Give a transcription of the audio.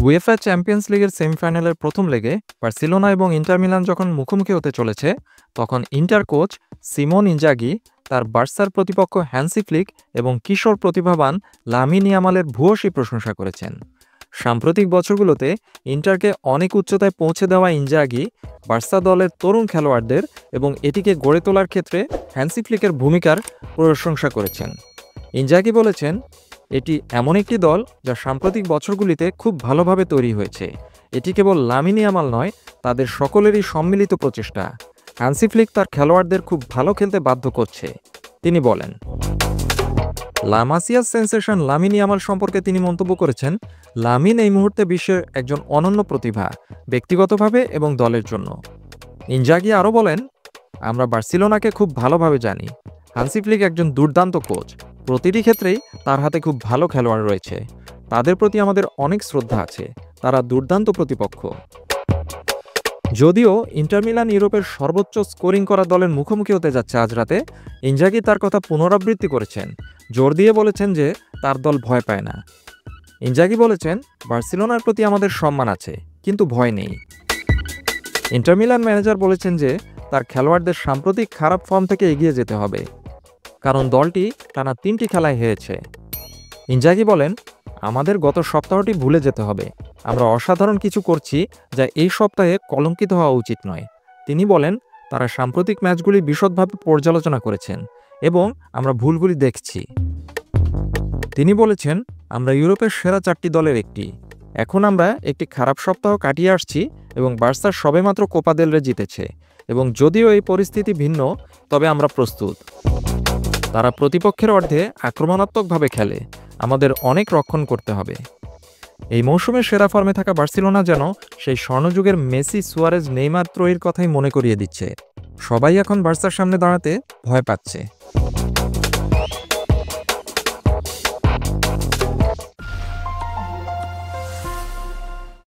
UEFA champions লিগের সেমিফাইনালের প্রথম লেগে বার্সেলোনা এবং ইন্টার মিলান যখন মুখোমুখি হতে চলেছে, তখন ইন্টার কোচ সিমোন ইনজাগি তার বার্সার প্রতিপক্ষ হ্যান্সি ফ্লিক এবং কিশোর প্রতিভাবান লামিন ইয়ামালের ভূয়সী প্রশংসা করেছেন। সাম্প্রতিক বছরগুলোতে ইন্টারকে অনেক উচ্চতায় পৌঁছে দেওয়া ইনজাগি বার্সা দলের তরুণ খেলোয়াড়দের এবং এটিকে গড়ে তোলার ক্ষেত্রে হ্যান্সি ফ্লিকের ভূমিকার প্রশংসা করেছেন। ইনজাগি বলেছেন, এটি এমন একটি দল যা সাম্প্রতিক বছরগুলিতে খুব ভালোভাবে তৈরি হয়েছে। এটি কেবল লামিন ইয়ামাল নয়, তাদের সকলেরই সম্মিলিত প্রচেষ্টা। হ্যান্সি ফ্লিক তার খেলোয়াড়দের খুব ভালো খেলতে বাধ্য করছে। তিনি বলেন, লা মাসিয়াস সেন্সেশন লামিন ইয়ামাল সম্পর্কে তিনি মন্তব্য করেছেন, লামিন এই মুহূর্তে বিশ্বের একজন অনন্য প্রতিভা, ব্যক্তিগতভাবে এবং দলের জন্য। ইনজাগি আরও বলেন, আমরা বার্সেলোনাকে খুব ভালোভাবে জানি। হান্সি ফ্লিক একজন দুর্দান্ত কোচ, প্রতিটি ক্ষেত্রেই তার হাতে খুব ভালো খেলোয়াড় রয়েছে। তাদের প্রতি আমাদের অনেক শ্রদ্ধা আছে, তারা দুর্দান্ত প্রতিপক্ষ। যদিও ইন্টার মিলান ইউরোপের সর্বোচ্চ স্কোরিং করা দলের মুখোমুখি হতে যাচ্ছে আজ রাতে, ইনজাগি তার কথা পুনরাবৃত্তি করেছেন, জোর দিয়ে বলেছেন যে তার দল ভয় পায় না। ইনজাগি বলেছেন, বার্সেলোনার প্রতি আমাদের সম্মান আছে, কিন্তু ভয় নেই। ইন্টার মিলান ম্যানেজার বলেছেন যে তার খেলোয়াড়দের সাম্প্রতিক খারাপ ফর্ম থেকে এগিয়ে যেতে হবে, কারণ দলটি টানা 3টি খেলায় হেরেছে। ইনজাগি বলেন, আমাদের গত সপ্তাহটি ভুলে যেতে হবে। আমরা অসাধারণ কিছু করছি যা এই সপ্তাহে কলঙ্কিত হওয়া উচিত নয়। তিনি বলেন, তারা সাম্প্রতিক ম্যাচগুলি বিশদভাবে পর্যালোচনা করেছেন এবং আমরা ভুলগুলি দেখছি। তিনি বলেছেন, আমরা ইউরোপের সেরা 4টি দলের একটি। এখন আমরা একটি খারাপ সপ্তাহ কাটিয়ে আসছি এবং বার্সা সবেমাত্র কোপা দেল রে জিতেছে, এবং যদিও এই পরিস্থিতি ভিন্ন, তবে আমরা প্রস্তুত। তারা প্রতিপক্ষের অর্ধে আক্রমণাত্মকভাবে খেলে, আমাদের অনেক রক্ষণ করতে হবে। এই মৌসুমের সেরা ফর্মে থাকা বার্সেলোনা যেন সেই স্বর্ণযুগের মেসি, সুয়ারেজ, নেইমার ত্রয়ীর কথাই মনে করিয়ে দিচ্ছে। সবাই এখন বার্সার সামনে দাঁড়াতে ভয় পাচ্ছে।